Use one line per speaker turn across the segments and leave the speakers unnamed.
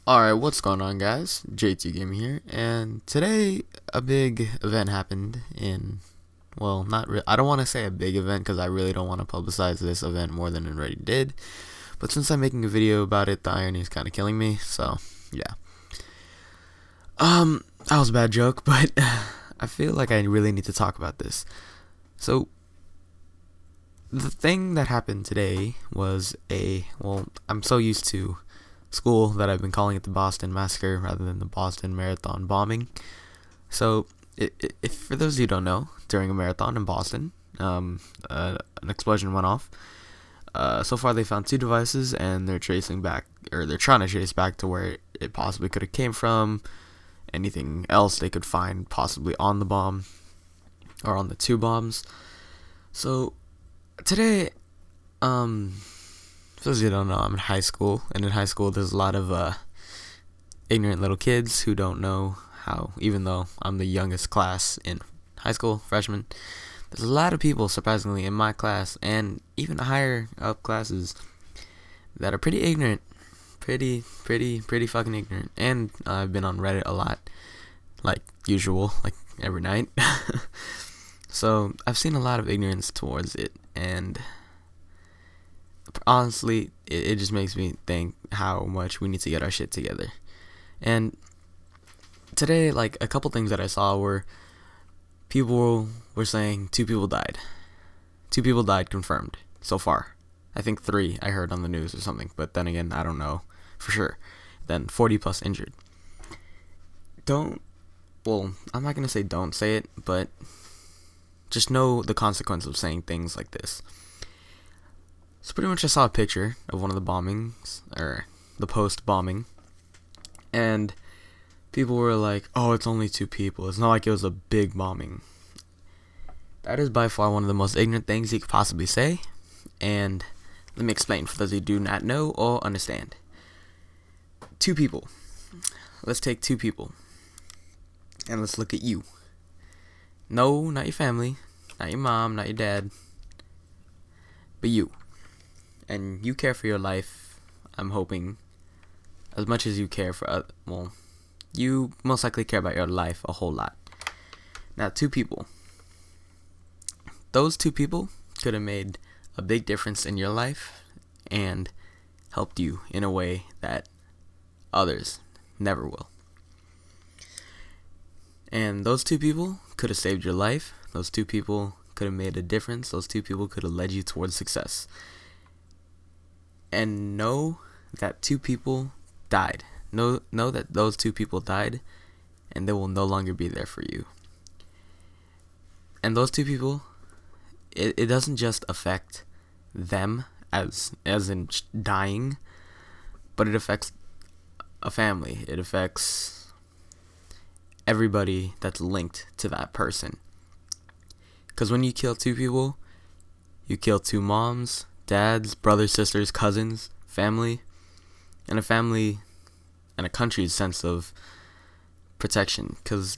Alright, what's going on, guys? JT Gaming here, and today a big event happened in, well, I don't want to say a big event because I really don't want to publicize this event more than it already did, but since I'm making a video about it, the irony is kind of killing me, so, yeah. That was a bad joke, but I feel like I really need to talk about this. So, the thing that happened today was I'm so used to school that I've been calling it the Boston Massacre rather than the Boston Marathon bombing. So, if for those of you who don't know, during a marathon in Boston, an explosion went off. So far, they found 2 devices, and they're trying to trace back to where it possibly could have came from. Anything else they could find possibly on the bomb or on the 2 bombs. So today, for those of you who don't know, I'm in high school, and in high school there's a lot of ignorant little kids who don't know how, even though I'm the youngest class in high school, freshman, there's a lot of people, surprisingly, in my class, and even higher up classes, that are pretty ignorant, pretty fucking ignorant, and I've been on Reddit a lot, like usual, like every night, so I've seen a lot of ignorance towards it, and honestly, it just makes me think how much we need to get our shit together. And today, like, a couple things that I saw were people were saying 2 people died. 2 people died confirmed so far. I think 3 I heard on the news or something, but then again, I don't know for sure. Then 40 plus injured. I'm not gonna say don't say it, but just know the consequence of saying things like this. So pretty much I saw a picture of one of the bombings, or the post-bombing, and people were like, oh, it's only 2 people. It's not like it was a big bombing. That is by far one of the most ignorant things you could possibly say, and let me explain for those who do not know or understand. 2 people. Let's take 2 people, and let's look at you. No, not your family, not your mom, not your dad, but you. And you care for your life, I'm hoping, as much as you care for, you most likely care about your life a whole lot. Now, 2 people. Those 2 people could have made a big difference in your life and helped you in a way that others never will. And those 2 people could have saved your life. Those 2 people could have made a difference. Those 2 people could have led you towards success. And know that 2 people died. Know that those 2 people died, and they will no longer be there for you. And those 2 people, it doesn't just affect them as in dying, but it affects a family. It affects everybody that's linked to that person. Because when you kill 2 people, you kill 2 moms, dads, brothers, sisters, cousins, family, and a country's sense of protection. Because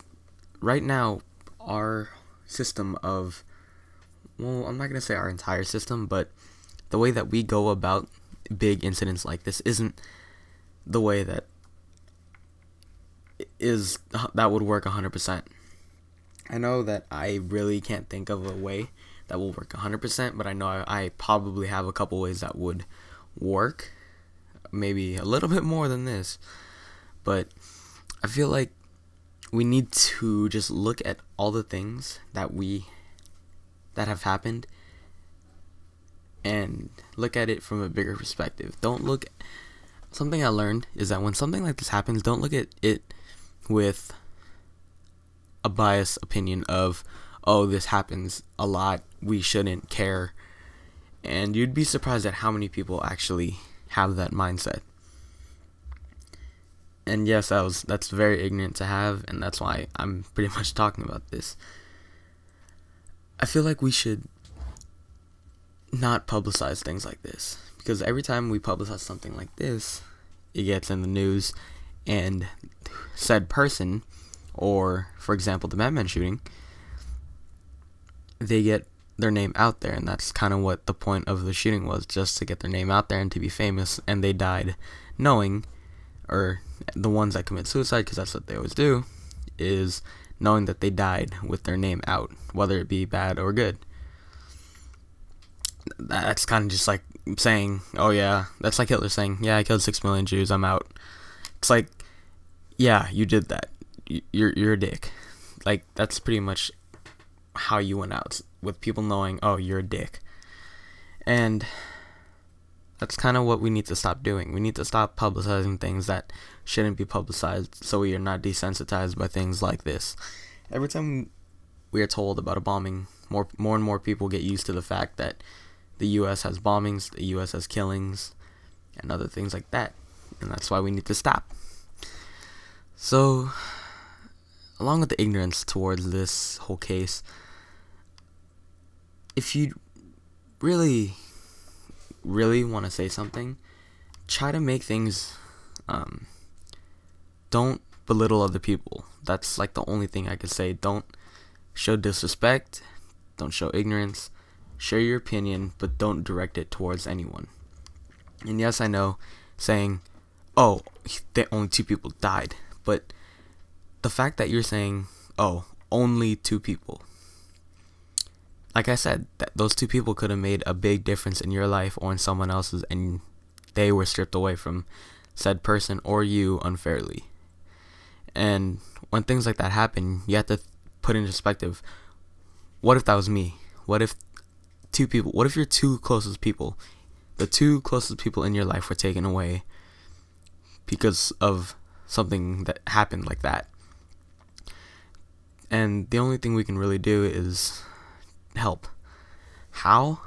right now, our system of, I'm not going to say our entire system, but the way that we go about big incidents like this isn't the way that would work 100%. I know that I really can't think of a way that will work 100%, but I know I probably have a couple ways that would work, maybe a little bit more than this, but I feel like we need to just look at all the things that have happened and look at it from a bigger perspective. Something I learned is that when something like this happens, don't look at it with a biased opinion of, oh, this happens a lot, we shouldn't care. And you'd be surprised at how many people actually have that mindset. And yes, that's very ignorant to have, and that's why I'm pretty much talking about this. I feel like we should not publicize things like this, because every time we publicize something like this, it gets in the news, and said person, or for example the Batman shooting, they get their name out there, and that's kind of what the point of the shooting was, just to get their name out there and to be famous. And they died knowing, or the ones that commit suicide, because that's what they always do, is knowing that they died with their name out, whether it be bad or good. That's kind of just like saying, oh yeah, that's like Hitler saying, yeah, I killed 6 million Jews, I'm out. It's like, yeah, you did that. You're a dick. Like, that's pretty much how you went out, with people knowing, oh, you're a dick. And that's kind of what we need to stop doing. We need to stop publicizing things that shouldn't be publicized, so we are not desensitized by things like this. Every time we are told about a bombing, more and more people get used to the fact that the U.S. has bombings, the U.S. has killings, and other things like that. And that's why we need to stop. So, along with the ignorance towards this whole case, if you really want to say something, try to make things, don't belittle other people. That's like the only thing I could say. Don't show disrespect, don't show ignorance, share your opinion, but don't direct it towards anyone. And yes, I know, saying, oh, only 2 people died, but the fact that you're saying, oh, only 2 people, like I said, that those 2 people could have made a big difference in your life or in someone else's, and they were stripped away from said person or you unfairly. And when things like that happen, you have to put in perspective, what if that was me? What if 2 people, what if your 2 closest people, the 2 closest people in your life were taken away because of something that happened like that? And the only thing we can really do is help. How?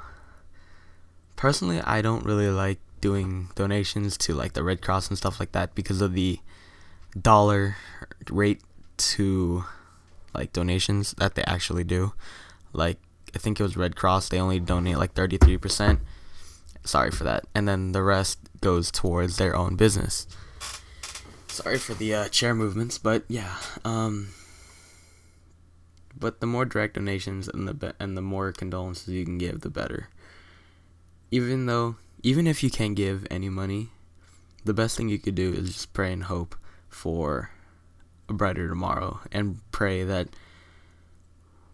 Personally, I don't really like doing donations to like the Red Cross and stuff like that because of the dollar rate to like donations that they actually do. Like, I think it was Red Cross, they only donate like 33%. Sorry for that. And then the rest goes towards their own business. Sorry for the chair movements, but yeah. But the more direct donations and the more condolences you can give, the better. Even if you can't give any money, the best thing you could do is just pray and hope for a brighter tomorrow, and pray that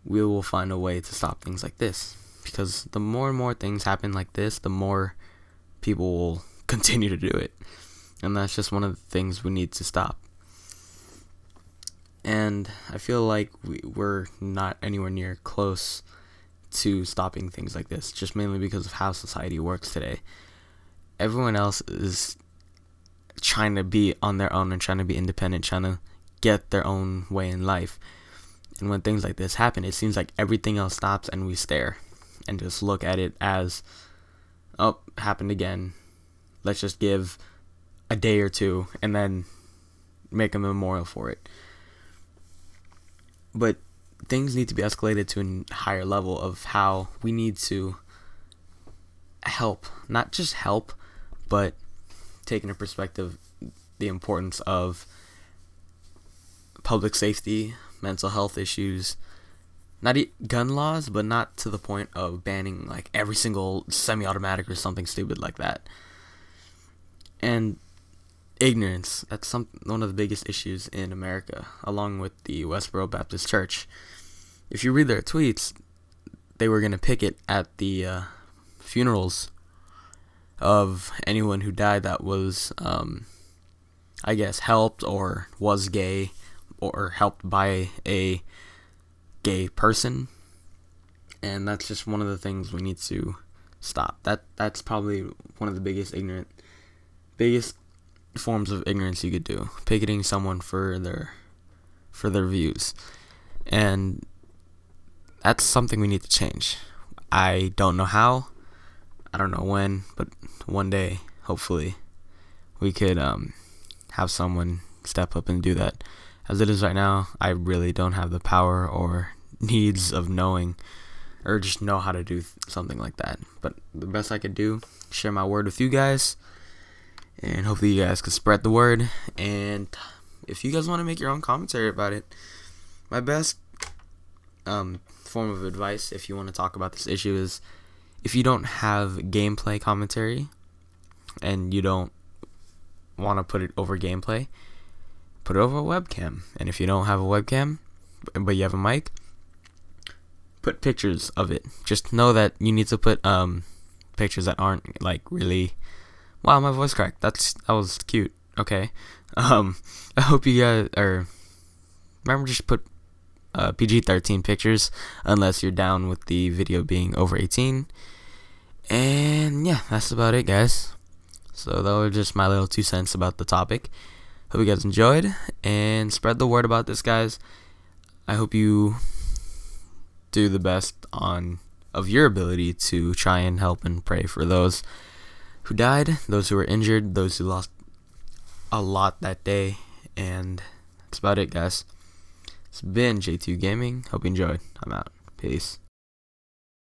we will find a way to stop things like this. Because the more and more things happen like this, the more people will continue to do it. And that's just one of the things we need to stop. And I feel like we're not anywhere near close to stopping things like this, just mainly because of how society works today. Everyone else is trying to be on their own and trying to be independent, trying to get their own way in life. And when things like this happen, it seems like everything else stops and we stare and just look at it as, oh, happened again. Let's just give a day or 2 and then make a memorial for it. But things need to be escalated to a higher level of how we need to help. Not just help, but take into perspective the importance of public safety, mental health issues, not gun laws, but not to the point of banning like every single semi-automatic or something stupid like that. And ignorance, that's one of the biggest issues in America, along with the Westboro Baptist Church. If you read their tweets, they were going to picket at the funerals of anyone who died that was, I guess, helped or was gay or helped by a gay person. And that's just one of the things we need to stop. That's probably one of the biggest forms of ignorance you could do, picketing someone for their views. And that's something we need to change. I don't know how, I don't know when, but one day, hopefully, we could have someone step up and do that. As it is right now, I really don't have the power or needs of knowing or just know how to do something like that. But the best I could do, share my word with you guys, and hopefully you guys can spread the word. And if you guys want to make your own commentary about it, my best form of advice, if you want to talk about this issue, is if you don't have gameplay commentary and you don't want to put it over gameplay, put it over a webcam. And if you don't have a webcam, but you have a mic, put pictures of it. Just know that you need to put pictures that aren't like really. Wow, my voice cracked. That was cute. Okay. I hope you guys are. Remember, just put PG-13 pictures unless you're down with the video being over 18. And yeah, that's about it, guys. So that was just my little 2 cents about the topic. Hope you guys enjoyed and spread the word about this, guys. I hope you do the best of your ability to try and help and pray for those who died, those who were injured, those who lost a lot that day. And that's about it, guys. It's been J2 Gaming. Hope you enjoyed. I'm out. Peace.